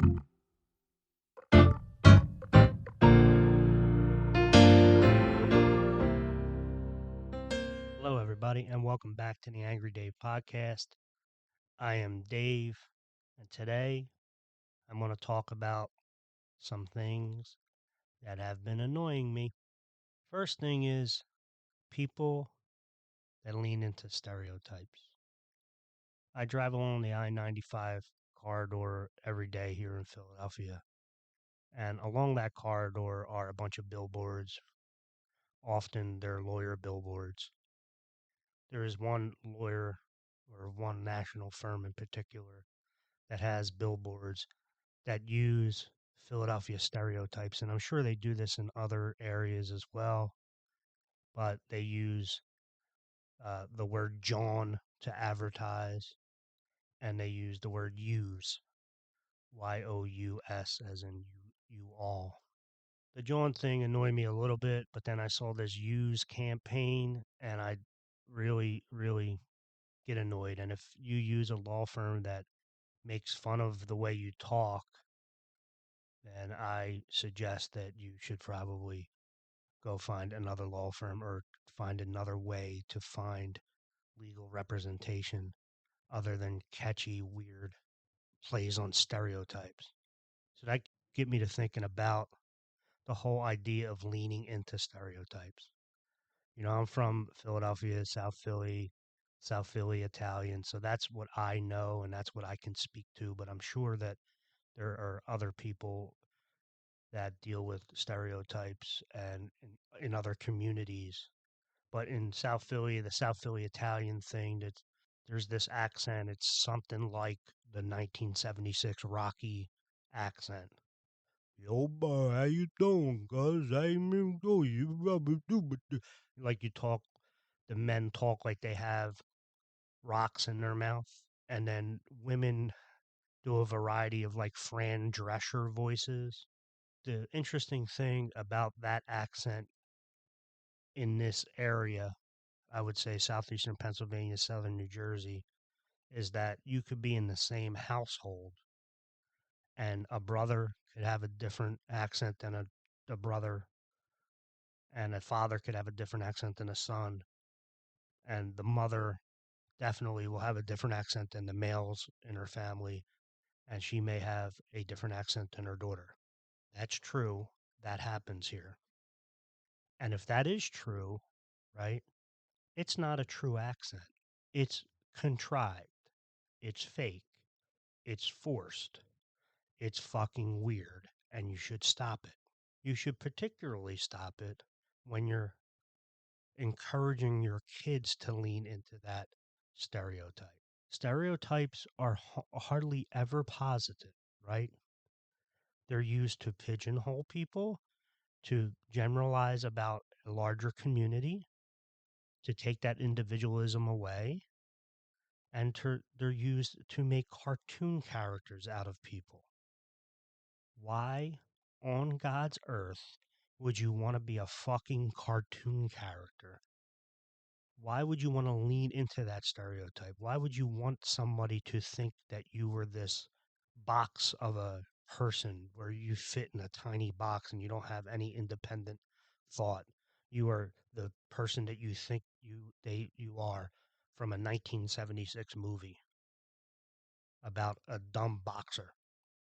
Hello, everybody, and welcome back to the Angry Dave podcast. I am Dave, and today I'm going to talk about some things that have been annoying me. First thing is people that lean into stereotypes. I drive along the I 95 corridor every day here in Philadelphia, and along that corridor are a bunch of billboards. Often they're lawyer billboards. There is one lawyer or one national firm in particular that has billboards that use Philadelphia stereotypes. And I'm sure they do this in other areas as well, but they use the word John to advertise, and they use the word use, YOUS, as in you all. The John thing annoyed me a little bit, but then I saw this use campaign, and I really get annoyed. And if you use a law firm that makes fun of the way you talk, then I suggest that you should probably go find another law firm or find another way to find legal representation other than catchy, weird plays on stereotypes. So that get me to thinking about the whole idea of leaning into stereotypes. You know, I'm from Philadelphia, South Philly Italian, so that's what I know and that's what I can speak to, but I'm sure that there are other people that deal with stereotypes and in other communities. But in South Philly, the South Philly Italian thing, that there's this accent. It's something like the 1976 Rocky accent. Yo, boy, how you doing, cuz? I mean, oh, you rubber do, like you talk, the men talk like they have rocks in their mouth, and then women do a variety of like Fran Drescher voices. The interesting thing about that accent in this area, I would say southeastern Pennsylvania, southern New Jersey, is that you could be in the same household and a brother could have a different accent than a brother, and a father could have a different accent than a son, and the mother definitely will have a different accent than the males in her family, and she may have a different accent than her daughter. That's true. That happens here. And if that is true, right, it's not a true accent. It's contrived. It's fake. It's forced. It's fucking weird. And you should stop it. You should particularly stop it when you're encouraging your kids to lean into that stereotype. Stereotypes are hardly ever positive, right? They're used to pigeonhole people, to generalize about a larger community, to take that individualism away, and they're used to make cartoon characters out of people. Why on God's earth would you want to be a fucking cartoon character? Why would you want to lean into that stereotype? Why would you want somebody to think that you were this box of a person where you fit in a tiny box and you don't have any independent thought? You are the person that you think you are from a 1976 movie about a dumb boxer.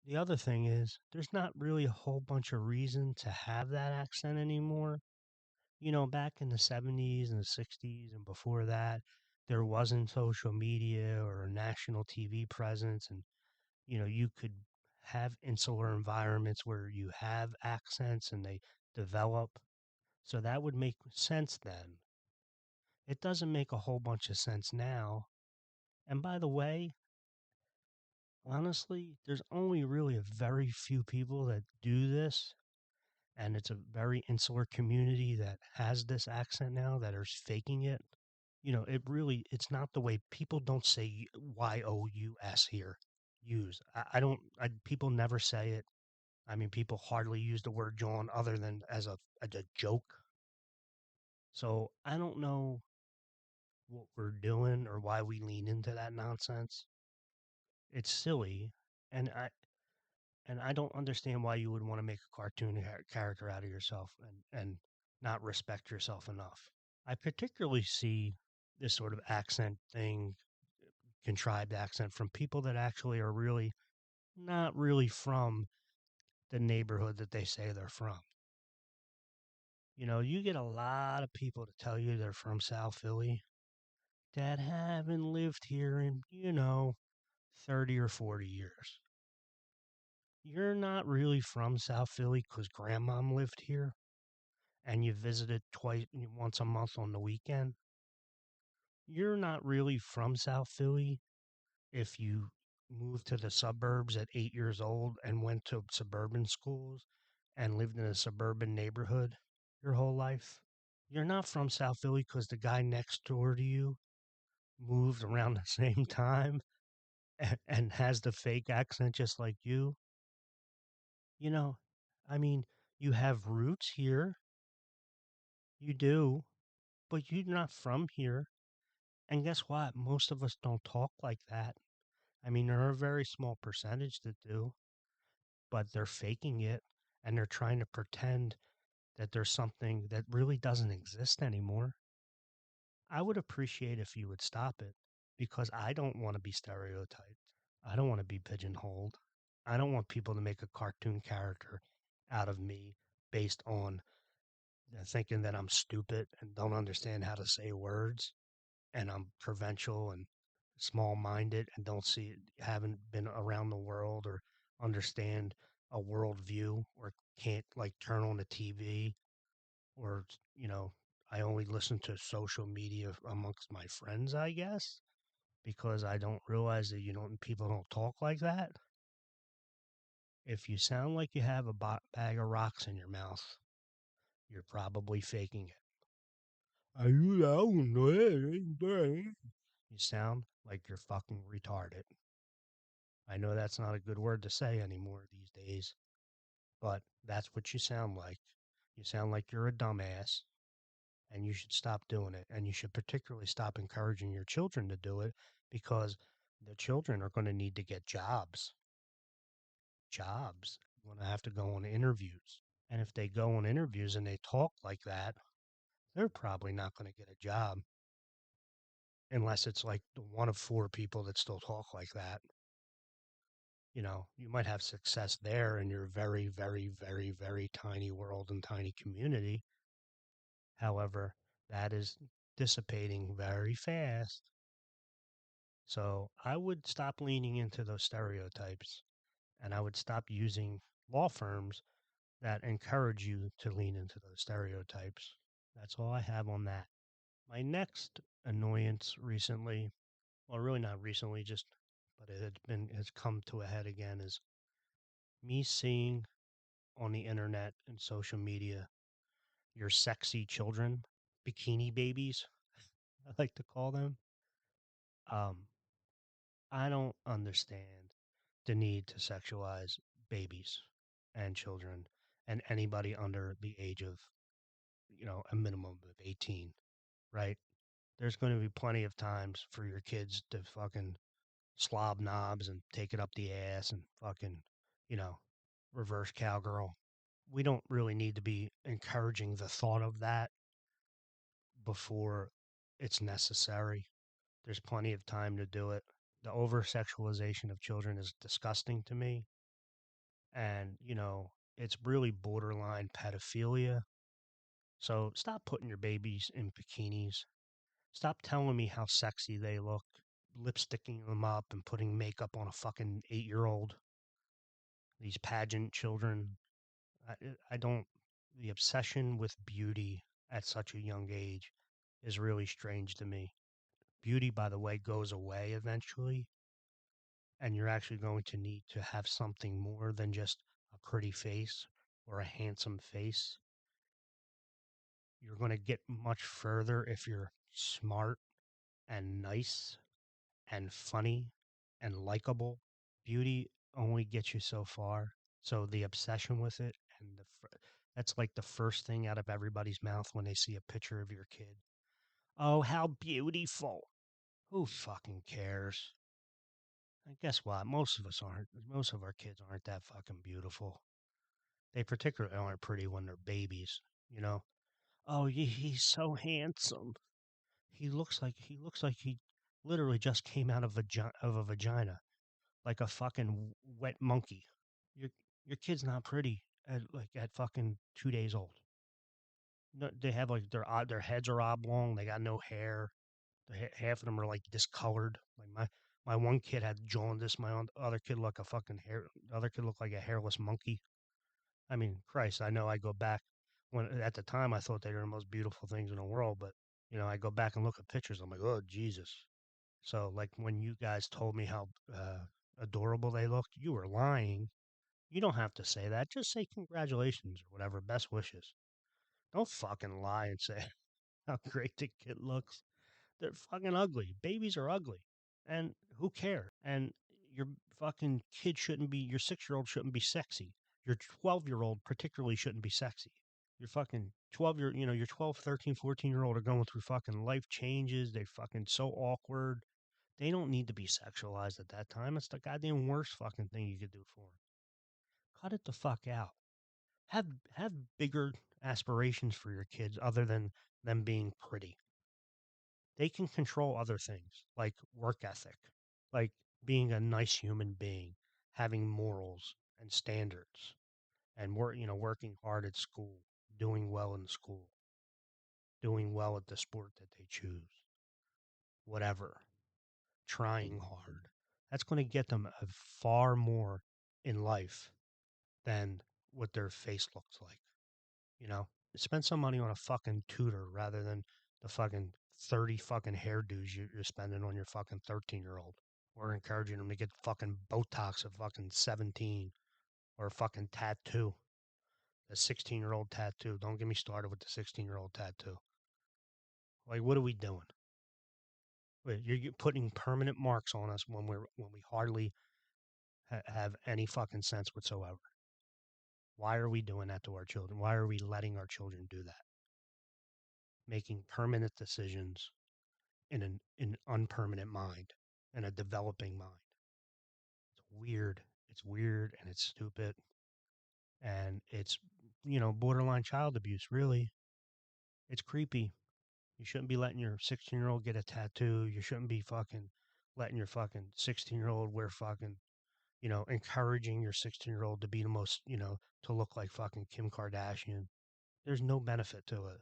The other thing is, there's not really a whole bunch of reason to have that accent anymore. You know, back in the 70s and the 60s and before that, there wasn't social media or a national TV presence. And, you know, you could have insular environments where you have accents and they develop. So that would make sense then. It doesn't make a whole bunch of sense now. And by the way, honestly, there's only really a very few people that do this, and it's a very insular community that has this accent now that are faking it. You know, it's not the way people don't say YOUS here. Use. I don't, people never say it. I mean, people hardly use the word John other than as a joke. So I don't know what we're doing or why we lean into that nonsense. It's silly. And And I don't understand why you would want to make a cartoon character out of yourself and not respect yourself enough. I particularly see this sort of accent thing, contrived accent, from people that actually are really not really from the neighborhood that they say they're from. You get a lot of people to tell you they're from South Philly that haven't lived here in, 30 or 40 years. You're not really from South Philly because grandmom lived here and you visited once a month on the weekend. You're not really from South Philly if you moved to the suburbs at 8 years old and went to suburban schools and lived in a suburban neighborhood your whole life. You're not from South Philly because the guy next door to you moved around the same time and has the fake accent just like you. You know, I mean, you have roots here. You do, but you're not from here. And guess what? Most of us don't talk like that. I mean, there are a very small percentage that do, but they're faking it and they're trying to pretend that there's something that really doesn't exist anymore. I would appreciate if you would stop it because I don't want to be stereotyped. I don't want to be pigeonholed. I don't want people to make a cartoon character out of me based on thinking that I'm stupid and don't understand how to say words and I'm provincial and small minded and don't see haven't been around the world or understand a worldview or can't like turn on the TV or, you know, I only listen to social media amongst my friends, I guess, because I don't realize that people don't talk like that. If you sound like you have a bag of rocks in your mouth, you're probably faking it. Are you down there? You sound like you're fucking retarded. I know that's not a good word to say anymore these days, but that's what you sound like. You sound like you're a dumbass, and you should stop doing it. And you should particularly stop encouraging your children to do it because the children are going to need to get jobs. Jobs. Going to have to go on interviews. And if they go on interviews and they talk like that, they're probably not going to get a job unless it's like one of four people that still talk like that. You might have success there in your very, very, very, very tiny world and tiny community. However, that is dissipating very fast. So I would stop leaning into those stereotypes and I would stop using law firms that encourage you to lean into those stereotypes. That's all I have on that. My next annoyance recently, well, really not recently, but has come to a head again, is me seeing on the internet and social media your sexy children, bikini babies, I like to call them. Um, I don't understand the need to sexualize babies and children and anybody under the age of, a minimum of 18, right? There's going to be plenty of times for your kids to fucking slob knobs and take it up the ass and fucking, you know, reverse cowgirl. We don't really need to be encouraging the thought of that before it's necessary. There's plenty of time to do it. The over sexualization of children is disgusting to me. And, it's really borderline pedophilia. So stop putting your babies in bikinis. Stop telling me how sexy they look, lipsticking them up and putting makeup on a fucking 8-year old. These pageant children. I don't, the obsession with beauty at such a young age is really strange to me. Beauty, by the way, goes away eventually, and you're actually going to need to have something more than just a pretty face or a handsome face. You're going to get much further if you're smart and nice and funny and likable. Beauty only gets you so far. So the obsession with it and that's like the first thing out of everybody's mouth when they see a picture of your kid. Oh, how beautiful. Who fucking cares? And guess what? Most of us aren't. Most of our kids aren't that fucking beautiful. They particularly aren't pretty when they're babies, you know? Oh, he's so handsome. He looks like he literally just came out of a vagina, like a fucking wet monkey. Your your kid's not pretty at fucking 2 days old. No, they have like their heads are oblong. They got no hair. Half of them are like discolored. Like my one kid had jaundice. Other kid looked a fucking hair. The other kid looked like a hairless monkey. I mean, Christ, I know I go back when at the time I thought they were the most beautiful things in the world, but I go back and look at pictures. I'm like, oh Jesus. So like when you guys told me how adorable they looked, you were lying. You don't have to say that. Just say congratulations or whatever. Best wishes. Don't fucking lie and say how great the kid looks. They're fucking ugly. Babies are ugly. And who cares? And your fucking kid shouldn't be, your 6-year-old shouldn't be sexy. Your 12-year-old particularly shouldn't be sexy. Your fucking your 12, 13, 14-year-old are going through fucking life changes. They fucking so awkward. They don't need to be sexualized at that time. It's the goddamn worst fucking thing you could do for them. Cut it the fuck out. Have bigger aspirations for your kids other than them being pretty. They can control other things like work ethic, like being a nice human being, having morals and standards, and working hard at school, doing well in school, doing well at the sport that they choose, whatever, trying hard. That's going to get them a far more in life than what their face looks like. You know, spend some money on a fucking tutor rather than the fucking 30 fucking hairdos you're spending on your fucking 13-year-old. Or encouraging them to get fucking Botox at fucking 17 or a fucking tattoo. A 16-year-old tattoo. Don't get me started with the 16-year-old tattoo. Like, what are we doing? You're putting permanent marks on us when we hardly have any fucking sense whatsoever. Why are we doing that to our children? Why are we letting our children do that? Making permanent decisions in an unpermanent mind and a developing mind. It's weird. It's weird and it's stupid and it's borderline child abuse. Really, it's creepy. You shouldn't be letting your 16-year-old get a tattoo. You shouldn't be fucking letting your fucking 16-year-old wear fucking encouraging your 16-year-old to be the most to look like fucking Kim Kardashian. There's no benefit to it.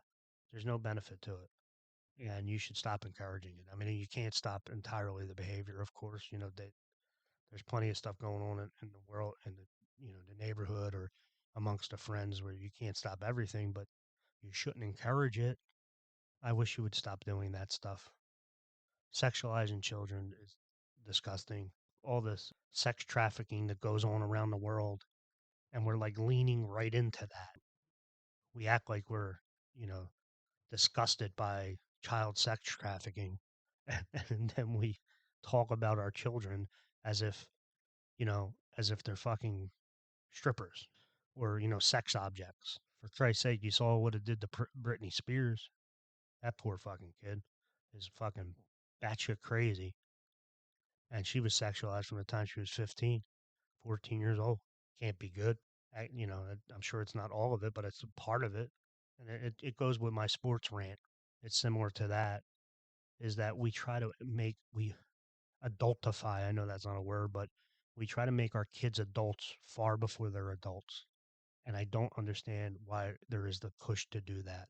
There's no benefit to it. And you should stop encouraging it. I mean, you can't stop entirely the behavior, of course. There's plenty of stuff going on in the world, in the neighborhood or amongst the friends where you can't stop everything, but you shouldn't encourage it. I wish you would stop doing that stuff. Sexualizing children is disgusting. All this sex trafficking that goes on around the world, and we're like leaning right into that. We act like we're, you know, disgusted by child sex trafficking, and then we talk about our children as if, as if they're fucking strippers or, sex objects. For Christ's sake, you saw what it did to Britney Spears. That poor fucking kid is fucking batshit crazy. And she was sexualized from the time she was 15, 14 years old. Can't be good. I'm sure it's not all of it, but it's a part of it. And it goes with my sports rant. It's similar to that, is that we adultify. I know that's not a word, but we try to make our kids adults far before they're adults. And I don't understand why there is the push to do that.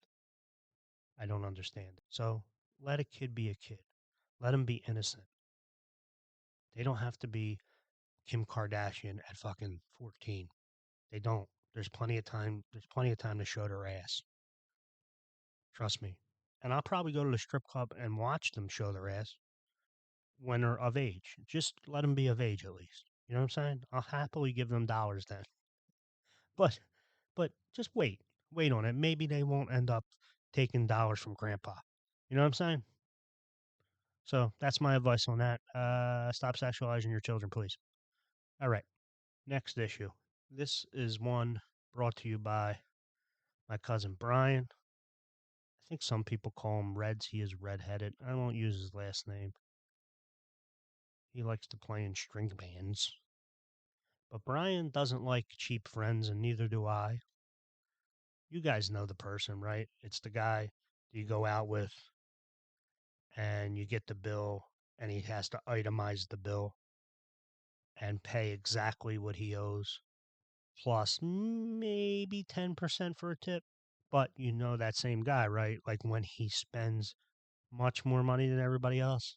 I don't understand it. So let a kid be a kid. Let them be innocent. They don't have to be Kim Kardashian at fucking 14. They don't. There's plenty of time. There's plenty of time to show their ass. Trust me. And I'll probably go to the strip club and watch them show their ass when they're of age. Just let them be of age at least. You know what I'm saying? I'll happily give them dollars then. But just wait. Wait on it. Maybe they won't end up taking dollars from grandpa. You know what I'm saying? So that's my advice on that. Stop sexualizing your children, please. All right. Next issue. This is one brought to you by my cousin Brian. I think some people call him Reds. He is redheaded. I won't use his last name. He likes to play in string bands. But Brian doesn't like cheap friends, and neither do I. You guys know the person, right? It's the guy you go out with and you get the bill and he has to itemize the bill and pay exactly what he owes, plus maybe 10% for a tip. But you know that same guy, right? Like when he spends much more money than everybody else,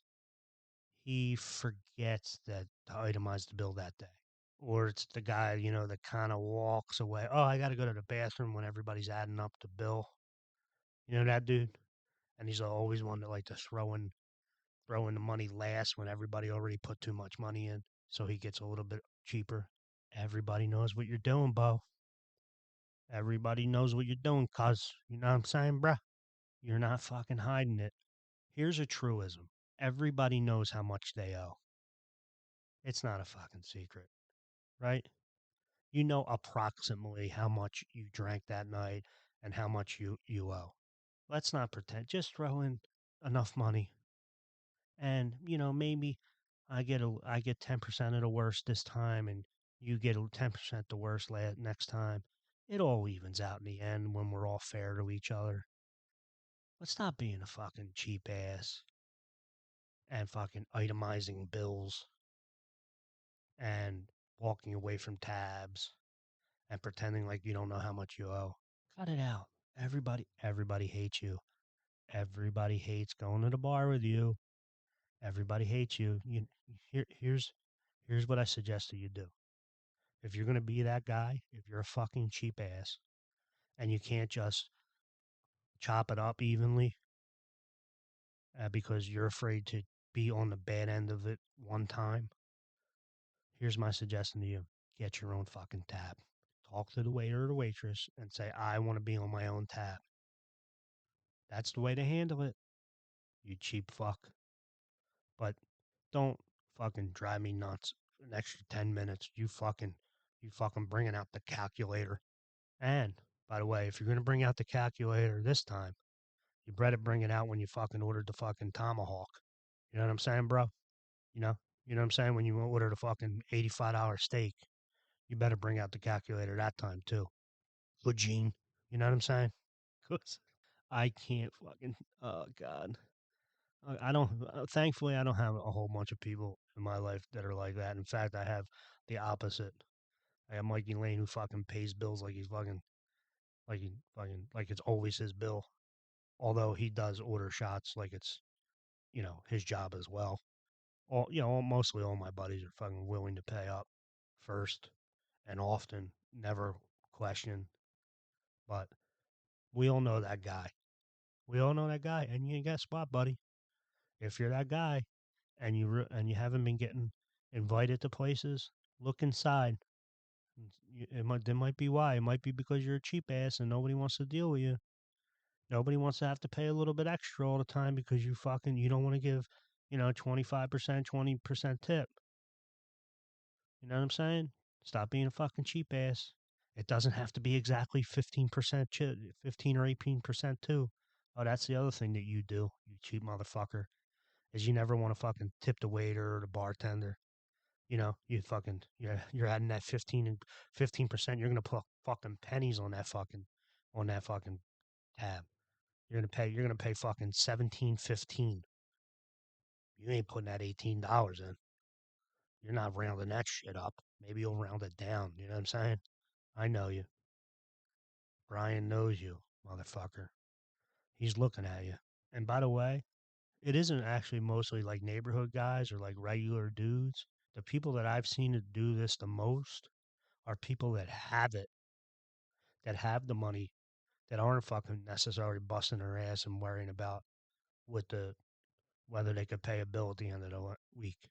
he forgets that to itemize the bill that day. Or it's the guy, that kind of walks away. Oh, I got to go to the bathroom when everybody's adding up the bill. You know that dude? And he's always one that like to throw in the money last when everybody already put too much money in, so he gets a little bit cheaper. Everybody knows what you're doing, Bo. Everybody knows what you're doing, cuz. You know what I'm saying, bruh? You're not fucking hiding it. Here's a truism. Everybody knows how much they owe. It's not a fucking secret, right? You know approximately how much you drank that night and how much you owe. Let's not pretend. Just throw in enough money, and maybe I get 10% of the worst this time, and you get 10% the worst next time. It all evens out in the end when we're all fair to each other. Let's stop being a fucking cheap ass and fucking itemizing bills and walking away from tabs and pretending like you don't know how much you owe. Cut it out. Everybody hates you. Everybody hates going to the bar with you. Everybody hates you. Here's what I suggest that you do. If you're gonna be that guy, if you're a fucking cheap ass and you can't just chop it up evenly because you're afraid to be on the bad end of it one time, here's my suggestion to you: get your own fucking tab. Talk to the waiter or the waitress and say, "I want to be on my own tab." That's the way to handle it, you cheap fuck. But don't fucking drive me nuts for an extra 10 minutes. You fucking bringing out the calculator. And by the way, if you're going to bring out the calculator this time, you better bring it out when you fucking ordered the fucking tomahawk. You know what I'm saying, bro? You know? You know what I'm saying? When you ordered a fucking $85 steak, you better bring out the calculator that time too. Good Gene. You know what I'm saying? Cause I can't fucking, oh God. I don't. Thankfully, I don't have a whole bunch of people in my life that are like that. In fact, I have the opposite. I have Mikey Lane who fucking pays bills like like it's always his bill. Although he does order shots like it's his job as well. Mostly all my buddies are fucking willing to pay up first and often, never question. But we all know that guy. We all know that guy. And you guess what, buddy? If you're that guy, and you haven't been getting invited to places, look inside. There might be why. It might be because you're a cheap ass and nobody wants to deal with you. Nobody wants to have to pay a little bit extra all the time because you don't want to give 25%, 20% tip. You know what I'm saying? Stop being a fucking cheap ass. It doesn't have to be exactly 15%, 15 or 18% too. Oh, that's the other thing that you do, you cheap motherfucker, is you never want to fucking tip the waiter or the bartender. You're adding that 15%. You're gonna put fucking pennies on that fucking tab. You're gonna pay fucking 17.15. You ain't putting that $18 in. You're not rounding that shit up. Maybe you'll round it down. You know what I'm saying? I know you. Brian knows you, motherfucker. He's looking at you. And by the way, it isn't actually mostly like neighborhood guys or like regular dudes. The people that I've seen to do this the most are people that have it, that have the money, that aren't fucking necessarily busting their ass and worrying about with the whether they could pay a bill at the end of the week.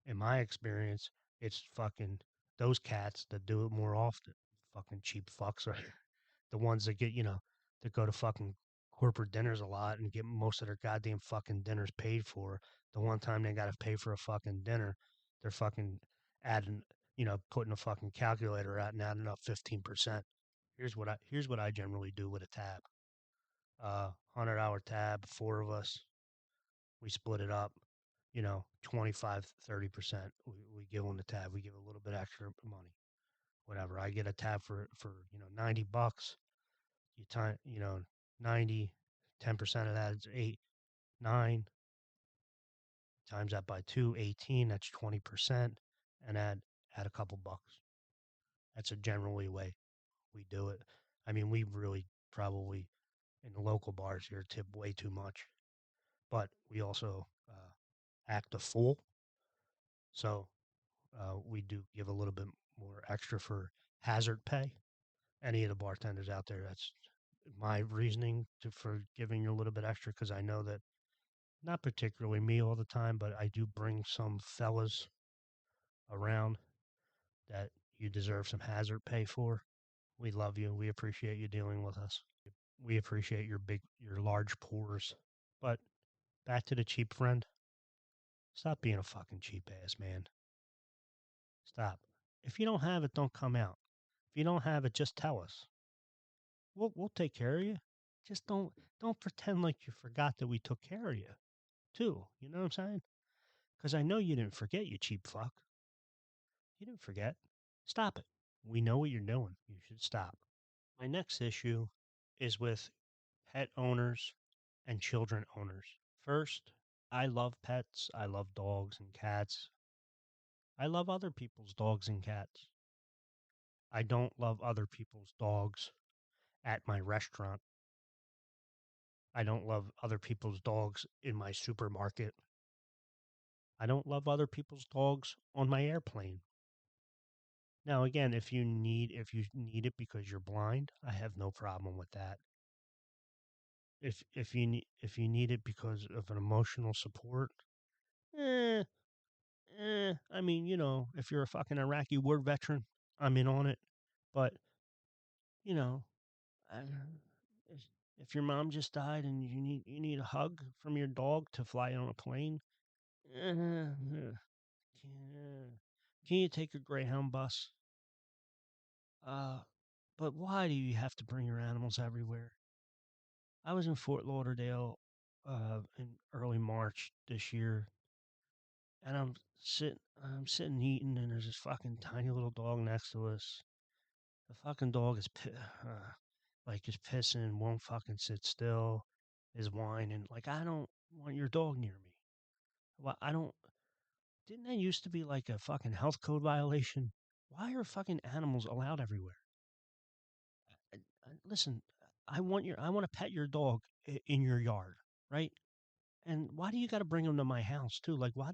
In my experience, it's fucking those cats that do it more often. Fucking cheap fucks are the ones that that go to fucking corporate dinners a lot and get most of their goddamn fucking dinners paid for. The one time they got to pay for a fucking dinner, they're fucking adding, putting a fucking calculator out and adding up 15%. Here's what I generally do with a tab. 100-hour tab, four of us. We split it up. 25, 30%. We give them the tab. We give a little bit extra money, whatever. I get a tab for, $90. You time, 90, 10% of that is eight, nine, times that by two, 18, that's 20%, and add a couple bucks. That's a generally way we do it. I mean, we really probably in the local bars here tip way too much, but we also act a fool. So we do give a little bit more extra for hazard pay. Any of the bartenders out there, that's my reasoning for giving you a little bit extra because I know that not particularly me all the time, but I do bring some fellas around that you deserve some hazard pay for. We love you. We appreciate you dealing with us. We appreciate your large pores. But back to the cheap friend. Stop being a fucking cheap ass, man. Stop. If you don't have it, don't come out. If you don't have it, just tell us. We'll take care of you. Just don't pretend like you forgot that we took care of you, too. You know what I'm saying? Because I know you didn't forget, you cheap fuck. You didn't forget. Stop it. We know what you're doing. You should stop. My next issue is with pet owners and children owners. First, I love pets. I love dogs and cats. I love other people's dogs and cats. I don't love other people's dogs at my restaurant. I don't love other people's dogs in my supermarket. I don't love other people's dogs on my airplane. Now, again, if you need it because you're blind, I have no problem with that. If you need it because of an emotional support, eh, I mean, if you're a fucking Iraqi war veteran, I'm in on it. But you know, I, if if your mom just died and you need a hug from your dog to fly on a plane, can can you take a Greyhound bus? Uh, but why do you have to bring your animals everywhere? I was in Fort Lauderdale in early March this year, and I'm sitting eating, and there's this fucking tiny little dog next to us. The fucking dog is pissing, won't fucking sit still, is whining. Like, I don't want your dog near me. Well, I don't. Didn't that used to be like a fucking health code violation? Why are fucking animals allowed everywhere? Listen, I want to pet your dog in your yard, right? And why do you got to bring them to my house too? Like, why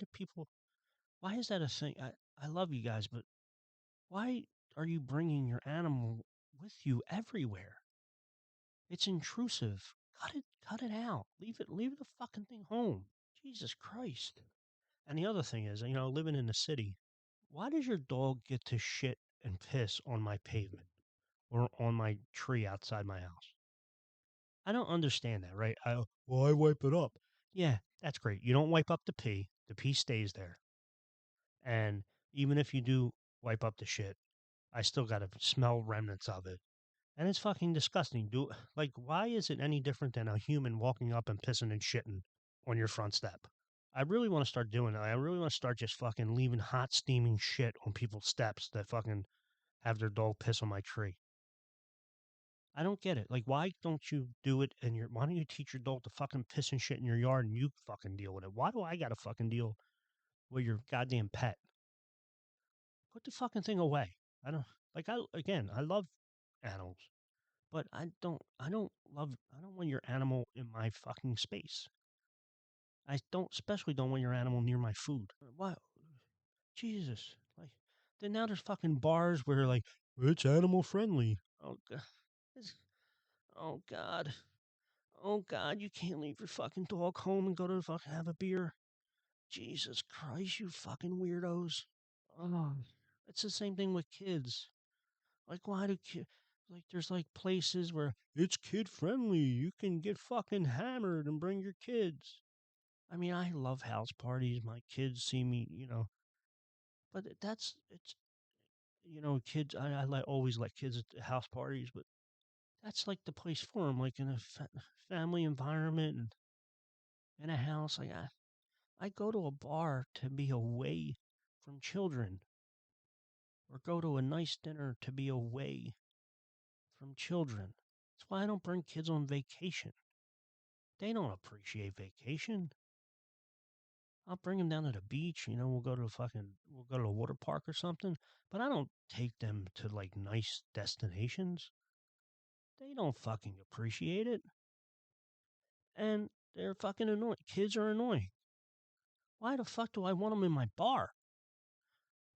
is that a thing? I love you guys, but why are you bringing your animal with you everywhere? It's intrusive. Cut it out. Leave the fucking thing home. Jesus Christ. And the other thing is, living in the city, why does your dog get to shit and piss on my pavement or on my tree outside my house? I don't understand that, right? I wipe it up. Yeah, that's great. You don't wipe up the pee stays there. And even if you do wipe up the shit, I still got to smell remnants of it. And it's fucking disgusting. Why is it any different than a human walking up and pissing and shitting on your front step? I really want to start doing that. I really want to start just fucking leaving hot steaming shit on people's steps that fucking have their dog piss on my tree. I don't get it. Like, why don't you do it why don't you teach your dog to fucking piss and shit in your yard and you fucking deal with it? Why do I got to fucking deal with your goddamn pet? Put the fucking thing away. I don't, I love animals, but I don't want your animal in my fucking space. Especially don't want your animal near my food. Why? Jesus. Like, then now there's fucking bars where like, it's animal friendly. Oh, God. It's- Oh, God. Oh, God, you can't leave your fucking dog home and go to fucking have a beer. Jesus Christ, you fucking weirdos. Oh, it's the same thing with kids. Like, why do kids, like, there's like places where it's kid friendly. You can get fucking hammered and bring your kids. I mean, I love house parties. My kids see me. But kids, always let kids at the house parties, but that's like the place for them, like in a family environment and in a house. Like, I go to a bar to be away from children, or go to a nice dinner to be away from children. That's why I don't bring kids on vacation. They don't appreciate vacation. I'll bring them down to the beach. We'll go to a water park or something. But I don't take them to like nice destinations. They don't fucking appreciate it. And they're fucking annoying. Kids are annoying. Why the fuck do I want them in my bar?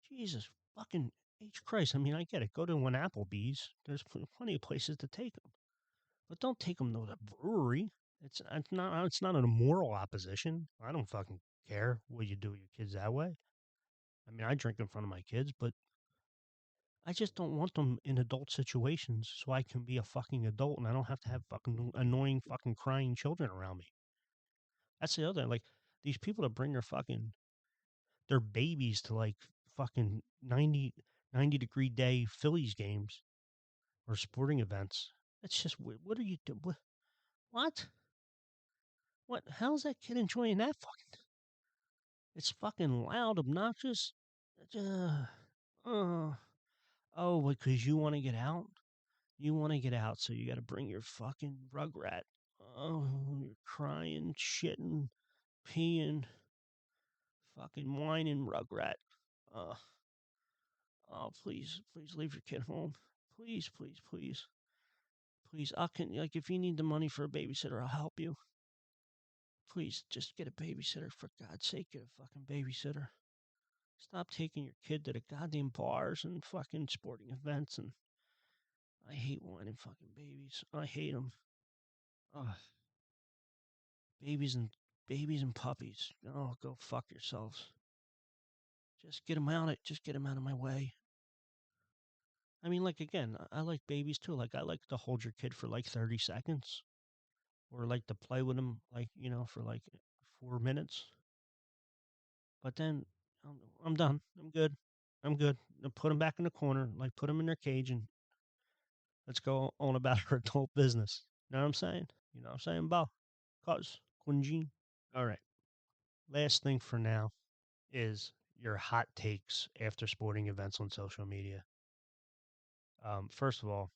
Jesus fucking H Christ. I mean, I get it. Go to an Applebee's. There's plenty of places to take them. But don't take them to the brewery. It's not an immoral opposition. I don't fucking care what you do with your kids that way. I mean, I drink in front of my kids, but I just don't want them in adult situations so I can be a fucking adult and I don't have to have fucking annoying fucking crying children around me. That's the other, like, these people that bring their babies to like fucking 90-degree day Phillies games or sporting events. It's just, what are you doing? What? What? How's that kid enjoying that fucking? It's fucking loud, obnoxious. Uh, uh, oh, because you want to get out? You want to get out, so you got to bring your fucking rugrat. Oh, you're crying, shitting, peeing, fucking whining rugrat. Uh, oh, please leave your kid home. Please, please, please, please. Like, if you need the money for a babysitter, I'll help you. Please, just get a babysitter. For God's sake, get a fucking babysitter. Stop taking your kid to the goddamn bars and fucking sporting events. And I hate whining fucking babies. I hate them. Ugh. Babies and babies and puppies. Oh, go fuck yourselves. Just get them out. Just get them out of my way. I mean, like, again, I like babies too. Like, I like to hold your kid for like 30 seconds, or like to play with them, like, for like 4 minutes. But then I'm done. I'm good. I'm good. Put them back in the corner. Like, put them in their cage and let's go on about our adult business. You know what I'm saying? You know what I'm saying, Bo? Cuz, Kunjin. All right. Last thing for now is your hot takes after sporting events on social media. First of all,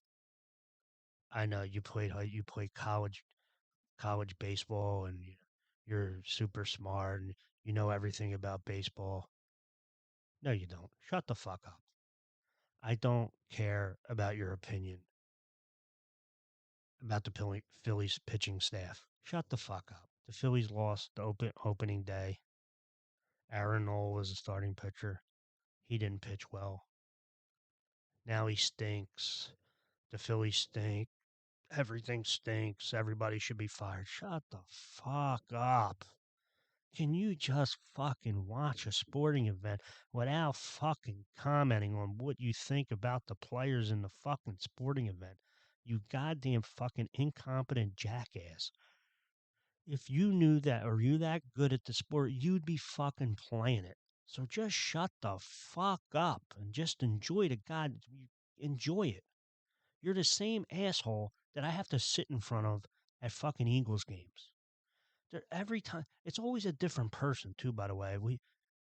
I know you played college baseball and you're super smart and you know everything about baseball. No, you don't. Shut the fuck up. I don't care about your opinion about the Phillies pitching staff. Shut the fuck up. The Phillies lost the opening day. Aaron Nola was the starting pitcher. He didn't pitch well. Now he stinks. The Phillies stink. Everything stinks. Everybody should be fired. Shut the fuck up. Can you just fucking watch a sporting event without fucking commenting on what you think about the players in the fucking sporting event? You goddamn fucking incompetent jackass. If you knew that or you that good at the sport, you'd be fucking playing it. So just shut the fuck up and just enjoy enjoy it. You're the same asshole that I have to sit in front of at fucking Eagles games. Every time, it's always a different person too. By the way,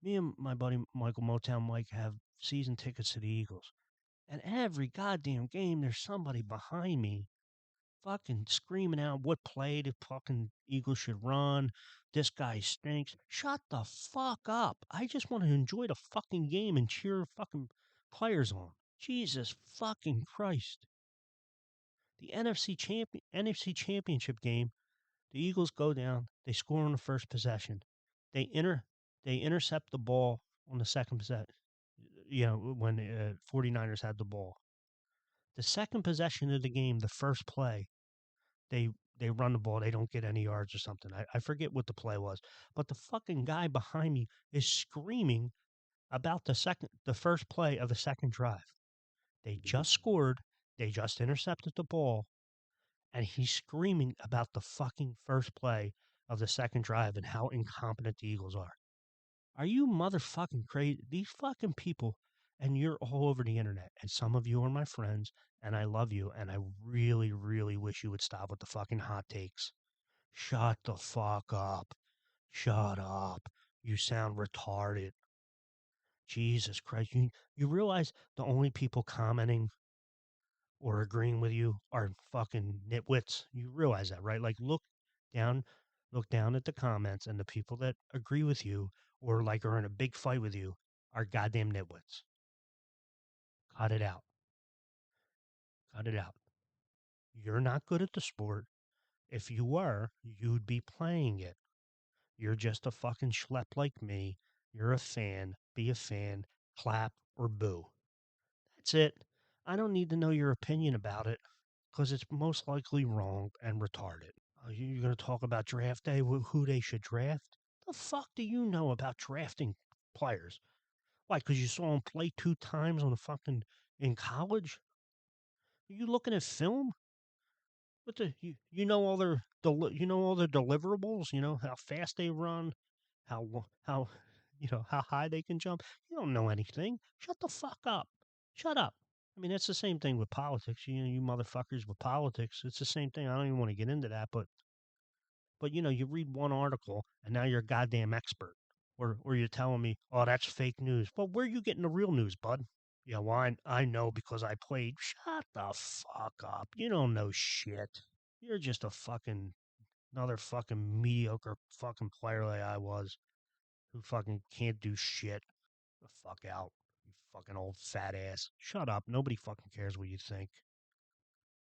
me and my buddy Michael Motown Mike have season tickets to the Eagles, and every goddamn game there's somebody behind me, fucking screaming out what play the fucking Eagles should run. This guy stinks. Shut the fuck up. I just want to enjoy the fucking game and cheer fucking players on. Jesus fucking Christ. The NFC Championship game, the Eagles go down, they score on the first possession. They inter they intercept the ball on the second possession. When 49ers had the ball. The second possession of the game, the first play, they they run the ball, they don't get any yards or something. I forget what the play was. But the fucking guy behind me is screaming about the first play of the second drive. They just scored, they just intercepted the ball, and he's screaming about the fucking first play of the second drive and how incompetent the Eagles are. Are you motherfucking crazy? These fucking people, and you're all over the internet, and some of you are my friends, and I love you, and I really, really wish you would stop with the fucking hot takes. Shut the fuck up. Shut up. You sound retarded. Jesus Christ. You realize the only people commenting or agreeing with you are fucking nitwits. You realize that, right? Like down look down at the comments, and the people that agree with you or like are in a big fight with you are goddamn nitwits. Cut it out. Cut it out. You're not good at the sport. If you were, you'd be playing it. You're just a fucking schlep like me. You're a fan. Be a fan. Clap or boo. That's it. I don't need to know your opinion about it because it's most likely wrong and retarded. You're going to talk about draft day, who they should draft? The fuck do you know about drafting players? Why? Because you saw them play 2 times on the fucking in college? Are you looking at film? What the you know all their you know all their deliverables? You know how fast they run, how how high they can jump. You don't know anything. Shut the fuck up. Shut up. I mean, that's the same thing with politics. You motherfuckers with politics. It's the same thing. I don't even want to get into that, but you read one article and now you're a goddamn expert. Or you're telling me, oh, that's fake news. Well, where are you getting the real news, bud? Yeah, well, I know because I played. Shut the fuck up. You don't know shit. You're just a fucking another fucking mediocre fucking player like I was, who fucking can't do shit. The fuck out. You fucking old fat ass. Shut up. Nobody fucking cares what you think.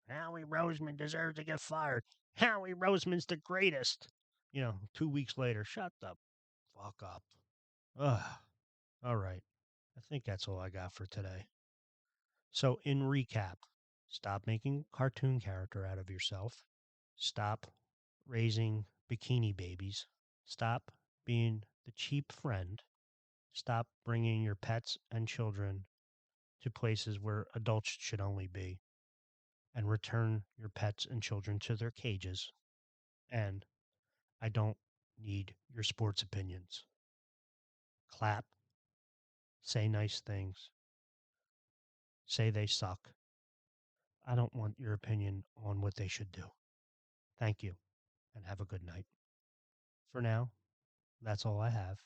Howie Roseman deserves to get fired. Howie Roseman's the greatest. 2 weeks later, shut the fuck up. Ugh. All right. I think that's all I got for today. So, in recap, stop making cartoon character out of yourself. Stop raising bikini babies. Stop being the cheap friend. Stop bringing your pets and children to places where adults should only be. And return your pets and children to their cages. And I don't need your sports opinions. Clap, say nice things, say they suck. I don't want your opinion on what they should do. Thank you, and have a good night. For now, that's all I have,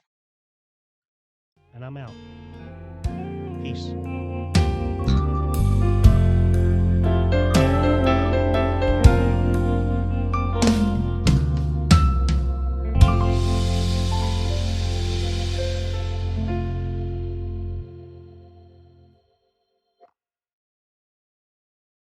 and I'm out. Peace.